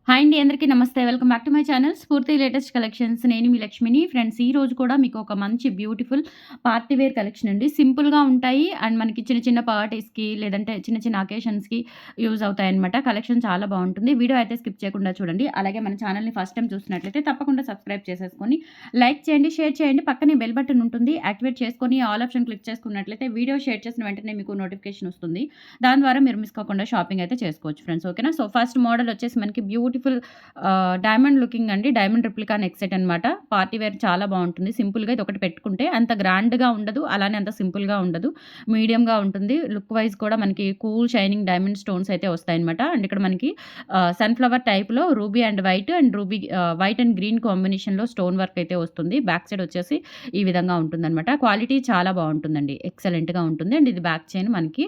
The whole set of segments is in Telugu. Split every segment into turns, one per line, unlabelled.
హాయ్ అండి. అందరికీ నమస్తే. Welcome back to my channel స్ఫూర్తి లేటెస్ట్ కలెక్షన్స్. నేను మీ లక్ష్మిని. ఫ్రెండ్స్ ఈ రోజు కూడా మీకు ఒక మంచి బ్యూటిఫుల్ పార్టీ వేర్ కలెక్షన్ అండి. సింపుల్‌గా ఉంటాయి అండ్ మనకి చిన్న చిన్న పార్టీస్‌కి లేదంటే చిన్న చిన్న అకేషన్స్‌కి యూజ్ అవుతాయన్నమాట. కలెక్షన్ చాలా బావుంటుంది. వీడియో అయితే స్కిప్ చేయకుండా చూడండి. అలాగే మన ఛానల్‌ని ఫస్ట్ టైమ్ చూస్తున్నట్లయితే తప్పకుండా సబ్స్క్రైబ్ చేసేసుకొని లైక్ చేయండి, షేర్ చేయండి. పక్కనే బెల్ బటన్ ఉంటుంది. యాక్టివేట్ చేసుకొని ఆల్ ఆప్షన్ క్లిక్ చేసుకున్నట్లయితే వీడియో షేర్ చేసిన వెంటనే మీకు నోటిఫికేషన్ వస్తుంది. దాని ద్వారా మీరు మిస్ కాకుండా షాపింగ్ అయితే చేసుకోవచ్చు ఫ్రెండ్స్. ఓకేనా. సో ఫస్ట్ మోడల్ వచ్చేసి మనకి బ్యూటిఫుల్ డైమండ్ లుకింగ్ అండి. డైమండ్ రిప్లికా నెక్ సెట్ అనమాట. పార్టీ వేర్ చాలా బావుంటుంది. సింపుల్‌గా ఇదొకటి పెట్టుకుంటే అంత గ్రాండ్‌గా ఉండదు. అలానే అంత సింపుల్‌గా ఉండదు. మీడియంగా ఉంటుంది. లుక్ వైస్ కూడా మనకి కూల్ షైనింగ్ డైమండ్ స్టోన్స్ అయితే వస్తాయన్నమాట. అండ్ ఇక్కడ మనకి సన్‌ఫ్లవర్ టైప్‌లో ruby and white and green కాంబినేషన్‌లో స్టోన్ వర్క్ అయితే వస్తుంది. బ్యాక్ సైడ్ వచ్చేసి ఈ విధంగా ఉంటుందన్నమాట. క్వాలిటీ చాలా బావుంటుందండి. ఎక్సలెంట్‌గా ఉంటుంది. అండ్ ఇది బ్యాక్ చైన్ మనకి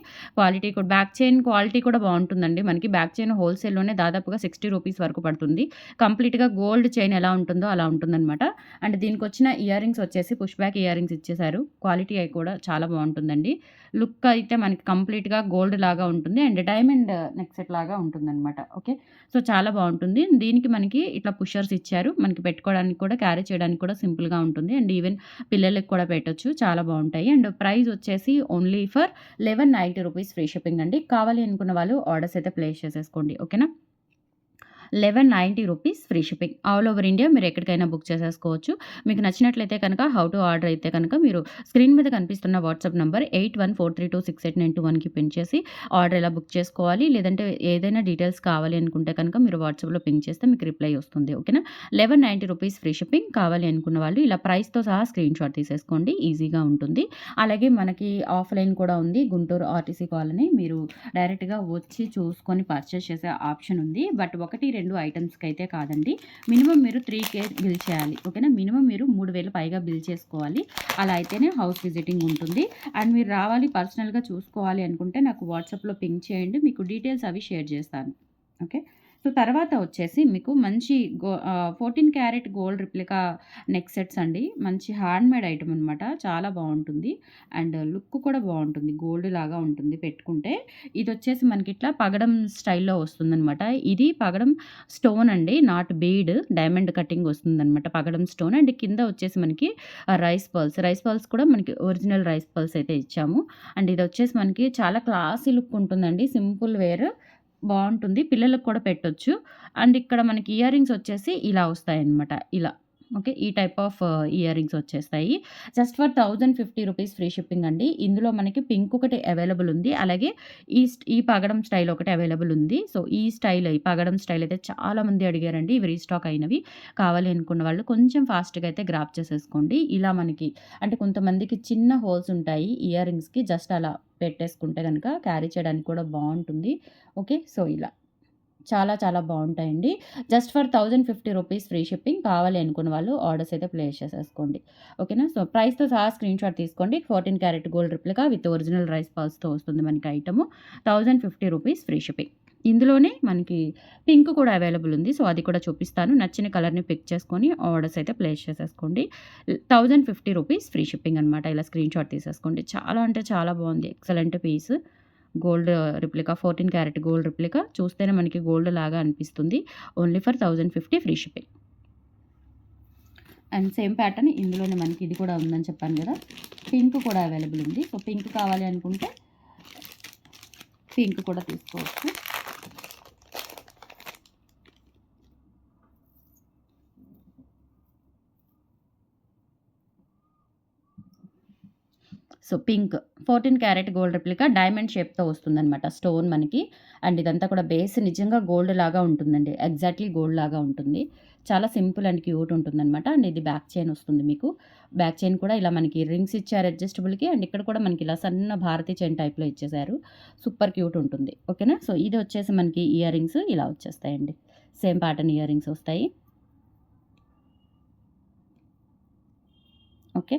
బ్యాక్ చైన్ క్వాలిటీ కూడా బావుంటుందండి. మనకి బ్యాక్ చైన్ హోల్‌సేల్‌లోనే దాదాపుగా ₹60 వరకు పడుతుంది. కంప్లీట్‌గా గోల్డ్ చైన్ ఎలా ఉంటుందో అలా ఉంటుందనమాట. అండ్ దీనికొచ్చిన ఇయర్ రింగ్స్ వచ్చేసి పుష్ బ్యాక్ ఇయర్ రింగ్స్ ఇచ్చేసారు. క్వాలిటీ అయి కూడా చాలా బావుంటుందండి. లుక్ అయితే మనకి కంప్లీట్‌గా గోల్డ్ లాగా ఉంటుంది. అండ్ డైమండ్ నెక్ సెట్ లాగా ఉంటుందనమాట. ఓకే. సో, చాలా బావుంటుంది. దీనికి మనకి ఇట్లా పుషర్స్ ఇచ్చారు. మనకి పెట్టుకోవడానికి కూడా క్యారీ చేయడానికి కూడా సింపుల్‌గా ఉంటుంది. అండ్ ఈవెన్ పిల్లలకి కూడా పెట్టొచ్చు. చాలా బావుంటాయి. అండ్ ప్రైస్ వచ్చేసి ఓన్లీ ఫర్ ₹1190 ఫ్రీ షిప్పింగ్ అండి. కావాలి అనుకున్న వాళ్ళు ఆర్డర్స్ అయితే ప్లేస్ చేసేసుకోండి. ఓకేనా. ₹1190 free shipping. All over India మీరు ఎక్కడికైనా బుక్ చేసేసుకోవచ్చు. మీకు నచ్చినట్లయితే కనుక హౌ టు ఆర్డర్ అయితే కనుక మీరు స్క్రీన్ మీద కనిపిస్తున్న వాట్సాప్ నంబర్ 8143268921కి పిన్ చేసి ఆర్డర్ ఎలా బుక్ చేసుకోవాలి, లేదంటే ఏదైనా డీటెయిల్స్ కావాలి అనుకుంటే కనుక మీరు వాట్సాప్‌లో పింగ్ చేస్తే మీకు రిప్లై వస్తుంది. ఓకేనా. ₹1190 ఫ్రీ షిప్పింగ్. కావాలి అనుకున్న వాళ్ళు ఇలా ప్రైస్‌తో సహా స్క్రీన్ షాట్ తీసేసుకోండి. ఈజీగా ఉంటుంది. అలాగే మనకి ఆఫ్‌లైన్ కూడా ఉంది. Guntur RTC colony. మీరు డైరెక్ట్‌గా వచ్చి చూసుకొని పర్చేస్ చేసే ఆప్షన్ ఉంది. బట్ 1, 2 ఐటెమ్స్‌కైతే కాదండి. మినిమమ్ మీరు 3,000 బిల్ చేయాలి. ఓకేనా. మినిమమ్ మీరు 3,000 పైగా బిల్ చేసుకోవాలి. అలా అయితేనే హౌస్ విజిటింగ్ ఉంటుంది. అండ్ మీరు రావాలి పర్సనల్‌గా చూసుకోవాలి అనుకుంటే నాకు వాట్సాప్‌లో పింగ్ చేయండి. మీకు డీటెయిల్స్ అవి షేర్ చేస్తాను. ఓకే. సో, తర్వాత వచ్చేసి మీకు మంచి 14 carat gold replica neck sets అండి. మంచి హ్యాండ్‌మేడ్ ఐటెమ్ అనమాట. చాలా బావుంటుంది. అండ్ లుక్ కూడా బావుంటుంది. గోల్డ్ లాగా ఉంటుంది పెట్టుకుంటే. ఇదొచ్చేసి మనకిట్లా పగడం స్టైల్‌లో వస్తుందనమాట. ఇది పగడం స్టోన్ అండి. Not bead. డైమండ్ కటింగ్ వస్తుందనమాట. పగడం స్టోన్ అండ్ కింద వచ్చేసి మనకి రైస్ పర్ల్స్. రైస్ పర్ల్స్ కూడా మనకి ఒరిజినల్ రైస్ పర్ల్స్ అయితే ఇచ్చాము. అండ్ ఇదొచ్చేసి మనకి చాలా క్లాసీ లుక్ ఉంటుందండి. సింపుల్ వేర్ బావుంటుంది. పిల్లలకి కూడా పెట్టొచ్చు. అండ్ ఇక్కడ మనకి ఇయర్ రింగ్స్ వచ్చేసి ఇలా వస్తాయన్నమాట. ఇలా. ఓకే. ఈ టైప్ ఆఫ్ ఇయర్ రింగ్స్ వచ్చేస్తాయి. జస్ట్ ఫర్ ₹1050 ఫ్రీ షిప్పింగ్ అండి. ఇందులో మనకి పింక్ ఒకటి అవైలబుల్ ఉంది. అలాగే ఈ పగడం స్టైల్ ఒకటి అవైలబుల్ ఉంది. సో, ఈ పగడం స్టైల్ అయితే చాలా మంది అడిగారండి. ఇవి రీస్టాక్ అయినవి. కావాలి అనుకున్న వాళ్ళు కొంచెం ఫాస్ట్‌గా అయితే గ్రాబ్ చేసేసుకోండి. ఇలా మనకి అంటే కొంతమందికి చిన్న హోల్స్ ఉంటాయి ఇయర్ రింగ్స్‌కి. జస్ట్ అలా పెట్టేసుకుంటే గనక క్యారీ చేయడానికి కూడా బావుంటుంది. ఓకే. సో, ఇలా. చాలా చాలా బావుంటాయండి. Just for ₹1050 free shipping. కావాలి అనుకున్న వాళ్ళు ఆర్డర్స్ అయితే ప్లేస్ చేసేసుకోండి. ఓకేనా. సో, ప్రైస్‌తో సహా స్క్రీన్‌షాట్ తీసుకోండి. 14 carat gold replica with original rice పర్ల్స్‌తో వస్తుంది మనకి ఐటెము. ₹1050 free shipping. ఇందులోనే మనకి పింక్ కూడా అవైలబుల్ ఉంది. సో, అది కూడా చూపిస్తాను. నచ్చిన కలర్‌ని పిక్ చేసుకొని ఆర్డర్స్ అయితే ప్లేస్ చేసేసుకోండి. ₹1050 ఫ్రీ షిప్పింగ్ అనమాట. ఇలా స్క్రీన్‌షాట్ తీసేసుకోండి. చాలా అంటే చాలా బావుంది. Excellent piece. Gold replica 14 carat gold replica చూస్తేనే మనకి గోల్డ్ లాగా అనిపిస్తుంది. Only for 1050 free shipping. And same pattern ఇందులోనే మనకి ఇది కూడా ఉందని చెప్పాను గదా! పింక్ కూడా అవైలబుల్ ఉంది. సో, పింక్ కావాలి అనుకుంటే పింక్ కూడా తీసుకోవచ్చు. So, pink 14 carat gold replica diamond షేప్‌తో వస్తుందనమాట. స్టోన్ మనకి. అండ్ ఇదంతా కూడా బేస్ నిజంగా గోల్డ్ లాగా ఉంటుందండి. ఎగ్జాక్ట్‌లీ గోల్డ్ లాగా ఉంటుంది. చాలా సింపుల్ అండ్ క్యూట్ ఉంటుందనమాట. అండ్ ఇది బ్యాక్ చైన్ వస్తుంది మీకు. బ్యాక్ చైన్ కూడా ఇలా మనకి రింగ్స్ ఇచ్చారు అడ్జస్టబుల్‌కి. అండ్ ఇక్కడ కూడా మనకి ఇలా సన్న భారతి చైన్ టైప్‌లో ఇచ్చేసారు. సూపర్ క్యూట్ ఉంటుంది. ఓకేనా. సో, ఇది వచ్చేసి మనకి ఇయర్ రింగ్స్ ఇలా వచ్చేస్తాయండి. సేమ్ ప్యాటర్న్ ఇయర్ రింగ్స్ వస్తాయి. ఓకే.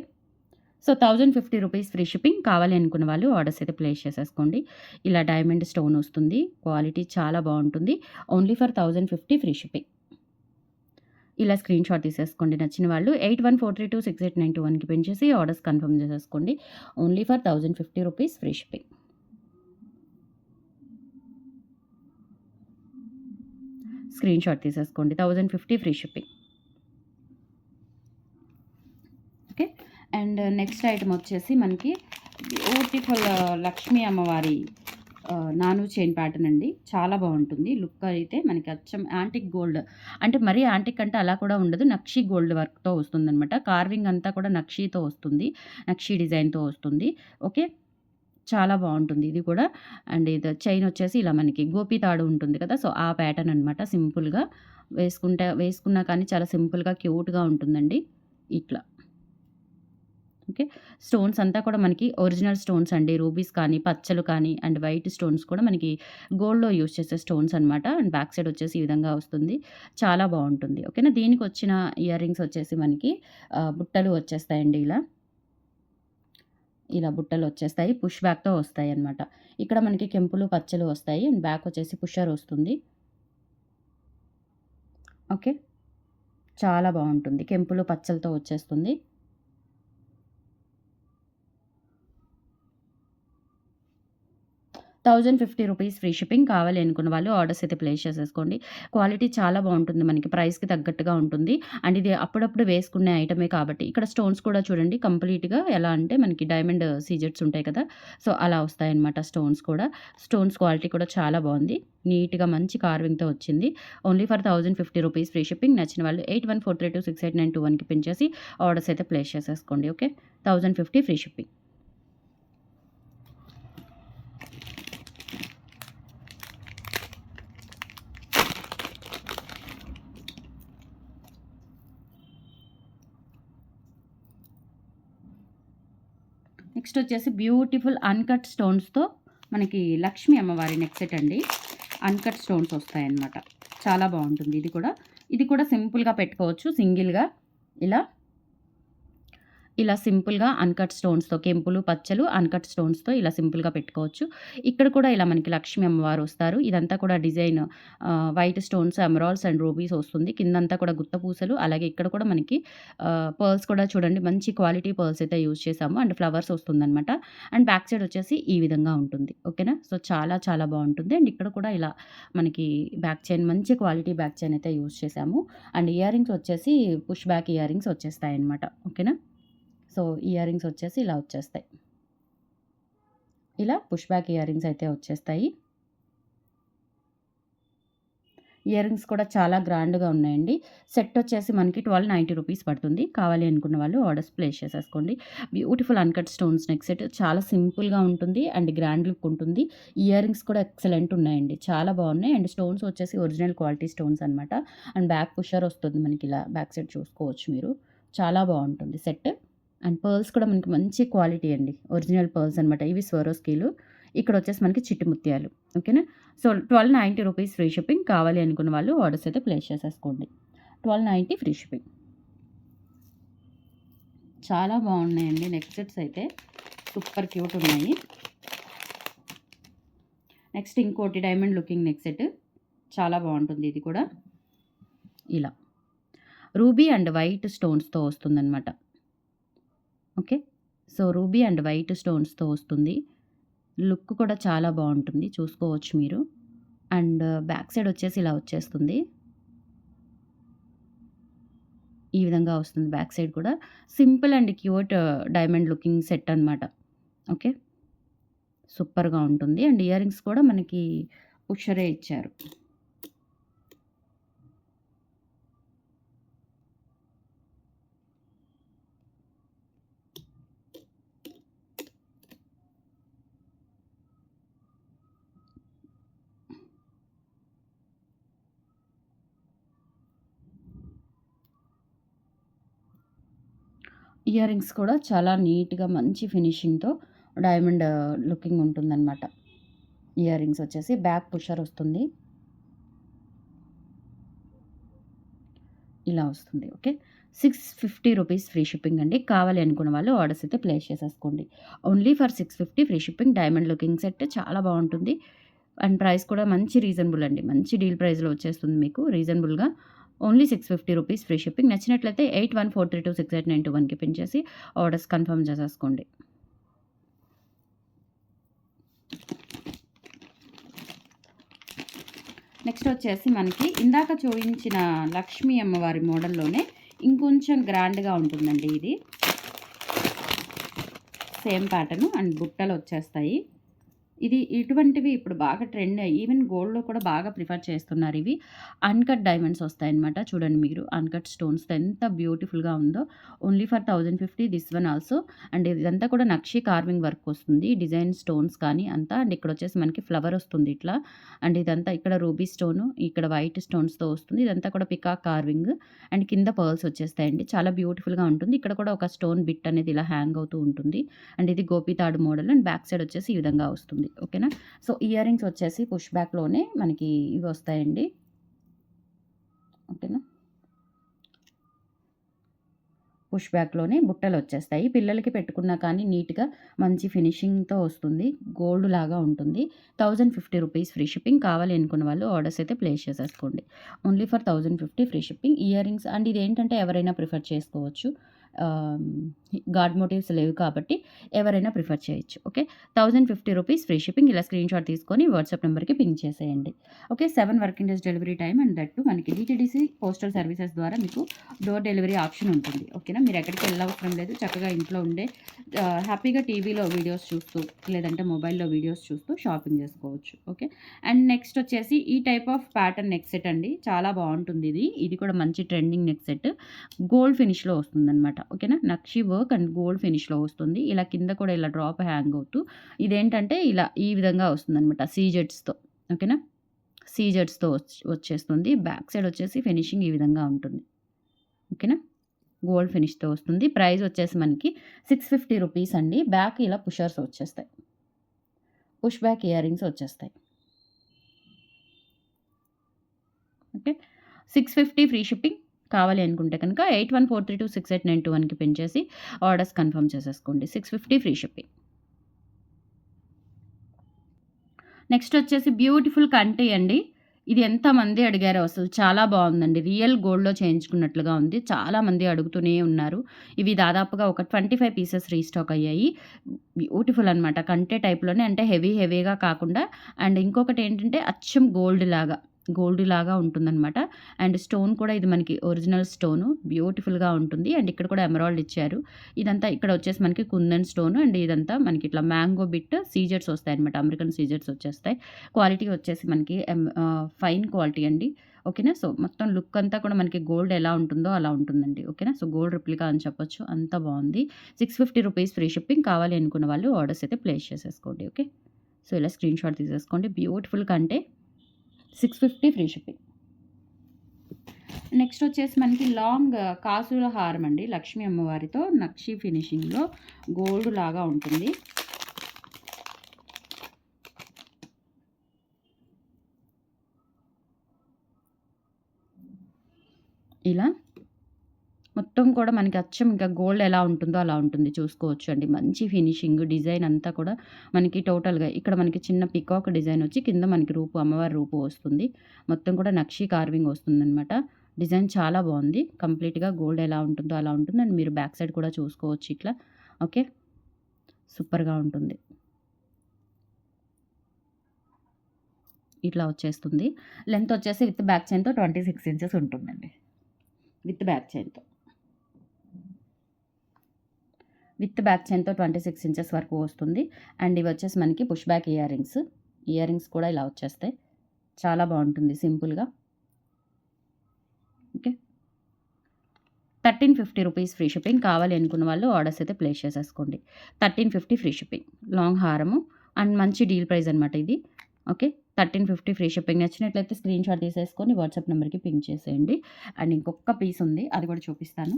So, ₹1050 free shipping. కావాలి అనుకున్న వాళ్ళు ఆర్డర్స్ అయితే ప్లేస్ చేసేసుకోండి. ఇలా డైమండ్ స్టోన్ వస్తుంది. క్వాలిటీ చాలా బావుంటుంది. Only for 1050 free shipping. ఇలా స్క్రీన్‌షాట్ తీసేసుకోండి నచ్చిన వాళ్ళు. 8143268921కి పిన్ చేసి ఆర్డర్స్ కన్ఫర్మ్ చేసేసుకోండి. Only for ₹1050 free shipping. Screenshot తీసేసుకోండి. 1050 free shipping. Okay. And next item వచ్చేసి మనకి బ్యూటిఫుల్ లక్ష్మీ అమ్మవారి నాను చైన్ ప్యాటర్న్ అండి. చాలా బాగుంటుంది. లుక్ అయితే మనకి అచ్చం యాంటిక్ గోల్డ్, అంటే మరీ యాంటిక్ అంటే అలా కూడా ఉండదు. నక్షి గోల్డ్ వర్క్‌తో వస్తుందనమాట. కార్వింగ్ అంతా కూడా నక్షితో వస్తుంది. నక్షి డిజైన్‌తో వస్తుంది. ఓకే. చాలా బాగుంటుంది ఇది కూడా. అండ్ ఇది చైన్ వచ్చేసి ఇలా మనకి గోపి తాడు ఉంటుంది కదా! సో, ఆ ప్యాటర్న్ అనమాట. సింపుల్‌గా వేసుకున్నా కానీ చాలా సింపుల్‌గా క్యూట్‌గా ఉంటుందండి. ఇట్లా. ఓకే. స్టోన్స్ అంతా కూడా మనకి ఒరిజినల్ స్టోన్స్ అండి. రూబీస్ కానీ, పచ్చలు కానీ అండ్ వైట్ స్టోన్స్ కూడా మనకి గోల్డ్‌లో యూజ్ చేసే స్టోన్స్ అనమాట. అండ్ బ్యాక్ సైడ్ వచ్చేసి ఈ విధంగా వస్తుంది. చాలా బావుంటుంది. ఓకేనా. దీనికొచ్చిన ఇయర్ రింగ్స్ వచ్చేసి మనకి బుట్టలు వచ్చేస్తాయండి ఇలా. ఇలా బుట్టలు వచ్చేస్తాయి. పుష్ బ్యాక్‌తో వస్తాయన్నమాట. ఇక్కడ మనకి కెంపులు, పచ్చలు వస్తాయి. అండ్ బ్యాక్ వచ్చేసి పుషర్ వస్తుంది. ఓకే. చాలా బావుంటుంది. కెంపులు, పచ్చలతో వచ్చేస్తుంది. 1050 రూపీస్ ఫ్రీ షిప్పింగ్. కావాలి అనుకున్న వాళ్ళు ఆర్డర్స్ అయితే ప్లేస్ చేసేసుకోండి. క్వాలిటీ చాలా బావుంటుంది. మనకి ప్రైస్‌కి తగ్గట్టుగా ఉంటుంది. అండ్ ఇది అప్పుడప్పుడు వేసుకునే ఐటమే కాబట్టి ఇక్కడ స్టోన్స్ కూడా చూడండి కంప్లీట్‌గా ఎలా అంటే మనకి డైమండ్ సీజెట్స్ ఉంటాయి కదా! సో, అలా వస్తాయన్నమాట స్టోన్స్ కూడా. స్టోన్స్ క్వాలిటీ కూడా చాలా బావుంది. నీట్‌గా మంచి కార్వింగ్‌తో వచ్చింది. Only for 1050 rupees free shipping. నచ్చిన వాళ్ళు 8143268921కి పిన్ చేసి ఆర్డర్స్ అయితే ప్లేస్ చేసేసుకోండి. ఓకే. 1050 free shipping. నెక్స్ట్ వచ్చేసి బ్యూటిఫుల్ అన్‌కట్ స్టోన్స్‌తో మనకి లక్ష్మీ అమ్మవారి నెక్ సెట్ అండి. అన్‌కట్ స్టోన్స్ వస్తాయన్నమాట. చాలా బావుంటుంది ఇది కూడా. ఇది కూడా సింపుల్‌గా పెట్టుకోవచ్చు సింగిల్‌గా ఇలా. ఇలా సింపుల్‌గా అన్‌కట్ స్టోన్స్‌తో కెంపులు, పచ్చలు అన్‌కట్ స్టోన్స్‌తో ఇలా సింపుల్‌గా పెట్టుకోవచ్చు. ఇక్కడ కూడా ఇలా మనకి లక్ష్మీ అమ్మవారు వస్తారు. ఇదంతా కూడా design white stones, emeralds and rubies వస్తుంది. కిందంతా కూడా గుత్త పూసలు, అలాగే ఇక్కడ కూడా మనకి పర్ల్స్ కూడా చూడండి మంచి క్వాలిటీ పర్ల్స్ అయితే యూజ్ చేశాము. అండ్ ఫ్లవర్స్ వస్తుందనమాట. అండ్ బ్యాక్ సైడ్ వచ్చేసి ఈ విధంగా ఉంటుంది. ఓకేనా. సో, చాలా చాలా బావుంటుంది. అండ్ ఇక్కడ కూడా ఇలా మనకి బ్యాక్ చైన్ మంచి క్వాలిటీ బ్యాక్ చైన్ అయితే యూజ్ చేశాము. అండ్ ఇయర్ రింగ్స్ వచ్చేసి పుష్ బ్యాక్ ఇయర్ రింగ్స్ వచ్చేస్తాయన్నమాట. ఓకేనా. సో, ఇయర్ రింగ్స్ వచ్చేసి ఇలా వచ్చేస్తాయి. ఇలా పుష్ బ్యాక్ ఇయర్ రింగ్స్ అయితే వచ్చేస్తాయి. ఇయర్ రింగ్స్ కూడా చాలా గ్రాండ్‌గా ఉన్నాయండి. సెట్ వచ్చేసి మనకి 1290 రూపీస్ పడుతుంది. కావాలి అనుకున్న వాళ్ళు ఆర్డర్స్ ప్లేస్ చేసేసుకోండి. Beautiful uncut stones neck set చాలా సింపుల్‌గా ఉంటుంది అండ్ గ్రాండ్ లుక్ ఉంటుంది. ఇయర్ రింగ్స్ కూడా ఎక్సలెంట్ ఉన్నాయండి. చాలా బాగున్నాయి. అండ్ స్టోన్స్ వచ్చేసి ఒరిజినల్ క్వాలిటీ స్టోన్స్ అనమాట. అండ్ బ్యాక్ పుషర్ వస్తుంది మనకి ఇలా బ్యాక్ సైడ్ చూసుకోవచ్చు మీరు. చాలా బాగుంటుంది సెట్. అండ్ పర్ల్స్ కూడా మనకి మంచి క్వాలిటీ అండి. ఒరిజినల్ పర్ల్స్ అనమాట. ఇవి స్వరోస్కీలు. ఇక్కడ వచ్చేసి మనకి చిట్టి ముత్యాలు. ఓకేనా. So, 1290 rupees free shipping. కావాలి అనుకున్న వాళ్ళు ఆర్డర్స్ అయితే ప్లేస్ చేసేసుకోండి. 1290 ఫ్రీ షిప్పింగ్. చాలా బాగున్నాయండి నెక్ సెట్స్ అయితే. సూపర్ క్యూట్ ఉన్నాయి. నెక్స్ట్ ఇంకోటి డైమండ్ లుకింగ్ నెక్ సెట్. చాలా బాగుంటుంది ఇది కూడా. ఇలా రూబీ అండ్ వైట్ స్టోన్స్‌తో వస్తుందనమాట. Okay. So, ruby and white స్టోన్స్‌తో వస్తుంది. లుక్ కూడా చాలా బావుంటుంది. చూసుకోవచ్చు మీరు. అండ్ బ్యాక్ సైడ్ వచ్చేసి ఇలా వచ్చేస్తుంది. ఈ విధంగా వస్తుంది బ్యాక్ సైడ్ కూడా. Simple and cute diamond looking set అనమాట. ఓకే. సూపర్‌గా ఉంటుంది. అండ్ ఇయర్ రింగ్స్ కూడా మనకి పుషరే ఇచ్చారు. ఇయర్ రింగ్స్ కూడా చాలా నీట్‌గా మంచి ఫినిషింగ్‌తో డైమండ్ లుకింగ్ ఉంటుందనమాట. ఇయర్ రింగ్స్ వచ్చేసి బ్యాక్ పుషర్ వస్తుంది. ఇలా వస్తుంది. ఓకే. 650 రూపీస్ ఫ్రీ షిప్పింగ్ అండి. కావాలి అనుకున్న వాళ్ళు ఆర్డర్స్ అయితే ప్లేస్ చేసేసుకోండి. Only for 650 free shipping. Diamond looking set చాలా బావుంటుంది. అండ్ ప్రైస్ కూడా మంచి రీజనబుల్ అండి. మంచి డీల్ ప్రైస్‌లో వచ్చేస్తుంది మీకు రీజనబుల్‌గా. Only 650 rupees free shipping. నచ్చినట్లయితే 8143268921కి పిన్ చేసి ఆర్డర్స్ కన్ఫర్మ్ చేసేసుకోండి. నెక్స్ట్ వచ్చేసి మనకి ఇందాక చూయించిన లక్ష్మీ అమ్మవారి మోడల్‌లోనే ఇంకొంచెం గ్రాండ్‌గా ఉంటుందండి ఇది. సేమ్ ప్యాటర్న్ అండ్ బుట్టలొచ్చేస్తాయి. ఇటువంటివి ఇప్పుడు బాగా ట్రెండ్ ఈవెన్ గోల్డ్‌లో కూడా బాగా ప్రిఫర్ చేస్తున్నారు ఇవి. అన్‌కట్ డైమండ్స్ వస్తాయన్నమాట. చూడండి మీరు అన్‌కట్ స్టోన్స్‌తో ఎంత బ్యూటిఫుల్‌గా ఉందో. Only for 1050 this one also. And ఇదంతా కూడా నక్షి కార్వింగ్ వర్క్ వస్తుంది. డిజైన్ స్టోన్స్ కానీ అంతా. అండ్ ఇక్కడొచ్చేసి మనకి ఫ్లవర్ వస్తుంది ఇట్లా. అండ్ ఇదంతా ఇక్కడ రూబీ స్టోను, ఇక్కడ వైట్ స్టోన్స్‌తో వస్తుంది. ఇదంతా కూడా పికాక్ కార్వింగ్ అండ్ కింద పర్ల్స్ వచ్చేస్తాయండి. చాలా బ్యూటిఫుల్‌గా ఉంటుంది. ఇక్కడ కూడా ఒక స్టోన్ బిట్ అనేది ఇలా హ్యాంగ్ అవుతూ ఉంటుంది. అండ్ ఇది గోపీతాడు మోడల్ అండ్ బ్యాక్ సైడ్ వచ్చేసి ఈ విధంగా వస్తుంది. ఓకేనా. సో ఇయర్ రింగ్స్ వచ్చేసి పుష్ బ్యాక్‌లోనే మనకి ఇవి వస్తాయండి. ఓకేనా. పుష్ బ్యాక్‌లోనే బుట్టలొచ్చేస్తాయి. పిల్లలకి పెట్టుకున్నా కానీ నీట్‌గా మంచి ఫినిషింగ్‌తో వస్తుంది. గోల్డ్ లాగా ఉంటుంది. 1050 రూపీస్ ఫ్రీ షిప్పింగ్. కావాలి అనుకున్న వాళ్ళు ఆర్డర్స్ అయితే ప్లేస్ చేసేసుకోండి. Only for 1050 free shipping. Ear rings and ఇదేంటంటే ఎవరైనా ప్రిఫర్ చేసుకోవచ్చు. ఆహ్, గాడ్ మోటివ్స్ లేవు కాబట్టి ఎవరైనా ప్రిఫర్ చేయొచ్చు. ఓకే. 1050 rupees free shipping. ఇలా స్క్రీన్‌షాట్ తీసుకొని వాట్సాప్ నంబర్‌కి పింగ్ చేసేయండి. Okay. 7 working days delivery time and that two మనకి డీటీడీసీ పోస్టల్ సర్వీసెస్ ద్వారా మీకు డోర్ డెలివరీ ఆప్షన్ ఉంటుంది. ఓకేనా. మీరు ఎక్కడికి వెళ్ళవసరం లేదు. చక్కగా ఇంట్లో ఉండే హ్యాపీగా టీవీలో వీడియోస్ చూస్తూ లేదంటే మొబైల్‌లో వీడియోస్ చూస్తూ షాపింగ్ చేసుకోవచ్చు. ఓకే. అండ్ నెక్స్ట్ వచ్చేసి ఈ type of pattern neck set అండి. చాలా బావుంటుంది ఇది. ఇది కూడా మంచి ట్రెండింగ్ నెక్ సెట్. గోల్డ్ ఫినిష్‌లో వస్తుందనమాట. ఓకేనా. నక్షి వర్క్ అండ్ గోల్డ్ ఫినిష్‌లో వస్తుంది. ఇలా కింద కూడా ఇలా డ్రాప్ హ్యాంగ్ అవుతూ ఇదేంటంటే ఇలా ఈ విధంగా వస్తుందనమాట సీజెట్స్‌తో. ఓకేనా. సీజెట్స్‌తో వచ్చేస్తుంది. బ్యాక్ సైడ్ వచ్చేసి ఫినిషింగ్ ఈ విధంగా ఉంటుంది. ఓకేనా. గోల్డ్ ఫినిష్‌తో వస్తుంది. ప్రైస్ వచ్చేసి మనకి 650 రూపీస్ అండి. బ్యాక్ ఇలా పుషర్స్ వచ్చేస్తాయి. పుష్ బ్యాక్ ఇయర్ రింగ్స్ వచ్చేస్తాయి. ఓకే. 650 free shipping. కావాలి అనుకుంటే కనుక 8143268921కి పిన్ చేసి ఆర్డర్స్ కన్ఫర్మ్ చేసేసుకోండి. 650 ఫ్రీ షిప్పింగ్. నెక్స్ట్ వచ్చేసి బ్యూటిఫుల్ కంటి అండి. ఇది ఎంతమంది అడిగారో అసలు చాలా బావుందండి. రియల్ గోల్డ్‌లో చేయించుకున్నట్లుగా ఉంది. చాలామంది అడుగుతూనే ఉన్నారు. ఇవి దాదాపుగా ఒక 25 పీసెస్ రీస్టాక్ అయ్యాయి. బ్యూటిఫుల్ అనమాట. కంటే టైప్‌లోనే అంటే హెవీగా కాకుండా అండ్ ఇంకొకటేంటంటే అచ్చం గోల్డ్ లాగా ఉంటుందనమాట. అండ్ స్టోన్ కూడా ఇది మనకి ఒరిజినల్ స్టోను. బ్యూటిఫుల్‌గా ఉంటుంది. అండ్ ఇక్కడ కూడా ఎమరాల్డ్ ఇచ్చారు. ఇదంతా ఇక్కడ వచ్చేసి మనకి కుందన్ స్టోను అండ్ ఇదంతా మనకి ఇట్లా మ్యాంగో బిట్ సీజర్స్ వస్తాయన్నమాట. అమెరికన్ సీజర్స్ వచ్చేస్తాయి. క్వాలిటీ వచ్చేసి మనకి ఫైన్ క్వాలిటీ అండి. ఓకేనా. సో, మొత్తం లుక్ అంతా కూడా మనకి గోల్డ్ ఎలా ఉంటుందో అలా ఉంటుందండి. ఓకేనా. సో, గోల్డ్ రిప్లికా అని చెప్పొచ్చు. అంత బావుంది. 650 రూపీస్ ఫ్రీ షిప్పింగ్. కావాలి అనుకున్న వాళ్ళు ఆర్డర్స్ అయితే ప్లేస్ చేసేసుకోండి. ఓకే. సో, ఇలా స్క్రీన్‌షాట్ తీసేసుకోండి. బ్యూటిఫుల్ కంటే 650 ఫ్రీ షిప్పింగ్. నెక్స్ట్ వచ్చేసి మనకి లాంగ్ కాసుల హారం అండి. లక్ష్మీ అమ్మవారితో నక్షి ఫినిషింగ్‌లో గోల్డ్ లాగా ఉంటుంది. ఇలా మొత్తం కూడా మనకి అచ్చం ఇంకా గోల్డ్ ఎలా ఉంటుందో అలా ఉంటుంది. చూసుకోవచ్చు అండి. మంచి ఫినిషింగ్ డిజైన్ అంతా కూడా మనకి టోటల్‌గా ఇక్కడ మనకి చిన్న పికాక్ డిజైన్ వచ్చి కింద మనకి అమ్మవారి రూపు వస్తుంది. మొత్తం కూడా నక్షి కార్వింగ్ వస్తుందనమాట. డిజైన్ చాలా బావుంది. కంప్లీట్‌గా గోల్డ్ ఎలా ఉంటుందో అలా ఉంటుంది. అండ్ మీరు బ్యాక్ సైడ్ కూడా చూసుకోవచ్చు ఇట్లా. ఓకే. సూపర్‌గా ఉంటుంది. ఇట్లా వచ్చేస్తుంది. లెంత్ వచ్చేసి విత్ బ్యాక్ చైన్‌తో 26 ఇంచెస్ ఉంటుందండి. విత్ బ్యాక్ చైన్‌తో. విత్ బ్యాక్ చైన్‌తో 26 ఇంచెస్ వరకు వస్తుంది. అండ్ ఇవి వచ్చేసి మనకి push back earrings. Earrings కూడా ఇలా వచ్చేస్తాయి. చాలా బావుంటుంది సింపుల్‌గా. ఓకే. 1350 rupees free shipping. కావాలి అనుకున్న వాళ్ళు ఆర్డర్స్ అయితే ప్లేస్ చేసేసుకోండి. 1350 ఫ్రీ షిప్పింగ్. లాంగ్ హారము అండ్ మంచి డీల్ ప్రైస్ అనమాట ఇది. ఓకే. 1350 free shipping. నచ్చినట్లయితే స్క్రీన్‌షాట్ తీసేసుకొని వాట్సాప్ నంబర్‌కి పింగ్ చేసేయండి. అండ్ ఇంకొక పీస్ ఉంది. అది కూడా చూపిస్తాను.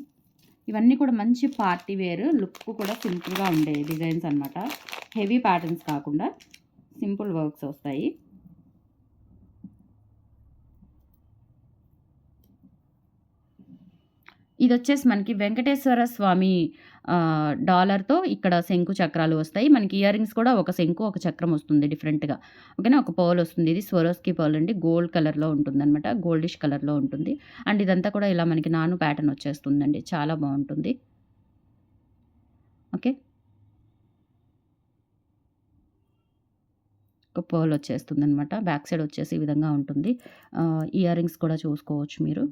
ఇవన్నీ కూడా మంచి పార్టీ వేర్ లుక్ కూడా సింపుల్‌గా ఉండే డిజైన్స్ అనమాట. హెవీ ప్యాటర్న్స్ కాకుండా సింపుల్ వర్క్స్ వస్తాయి. ఇదొచ్చేసి మనకి వెంకటేశ్వర స్వామి డాలర్‌తో ఇక్కడ శంకు చక్రాలు వస్తాయి. మనకి ఇయర్ రింగ్స్ కూడా ఒక శంకు, ఒక చక్రం వస్తుంది డిఫరెంట్‌గా. ఓకేనా. ఒక పర్ల్ వస్తుంది. ఇది స్వరోస్కి పర్ల్ అండి. గోల్డ్ కలర్‌లో ఉంటుందనమాట. గోల్డిష్ కలర్‌లో ఉంటుంది. అండ్ ఇదంతా కూడా ఇలా మనకి నాను ప్యాటర్న్ వచ్చేస్తుందండి. చాలా బావుంటుంది. ఓకే. ఒక పర్ల్ వచ్చేస్తుందనమాట. బ్యాక్ సైడ్ వచ్చేసి ఈ విధంగా ఉంటుంది. ఇయర్ రింగ్స్ కూడా చూసుకోవచ్చు మీరు.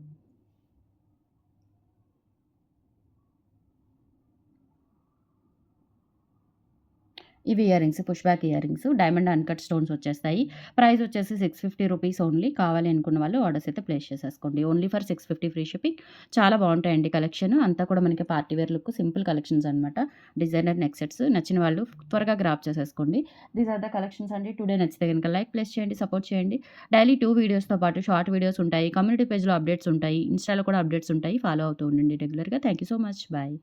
ఇవి ear rings, push back ear rings. Diamond uncut stones వచ్చేస్తాయి. ప్రైస్ వచ్చేసి రూ. 650 ఓన్లీ. కావాలి అనుకున్న వాళ్ళు ఆర్డర్స్ అయితే ప్లేస్ చేసేసుకోండి. Only for 650 free shipping. చాలా బావుంటాయండి కలెక్షన్. అంతా కూడా మనకి party wear look simple collections అనమాట. Designer neck sets. నచ్చిన వాళ్ళు త్వరగా గ్రాబ్ చేసేసుకోండి. దీస్ ఆర్ ద కలెక్షన్స్ అండి. టుడే నచ్చితే గనుక లైక్, ప్లేస్ చేయండి, సపోర్ట్ చేయండి. డైలీ 2 వీడియోస్‌తో పాటు షార్ట్ వీడియోస్ ఉంటాయి. కమ్యూనిటీ పేజ్‌లో అప్డేట్స్ ఉంటాయి. ఇన్‌స్టాలో కూడా అప్డేట్స్ ఉంటాయి. ఫాలో అవుతూ ఉండండి రెగ్యులర్‌గా. Thank you so much. Bye.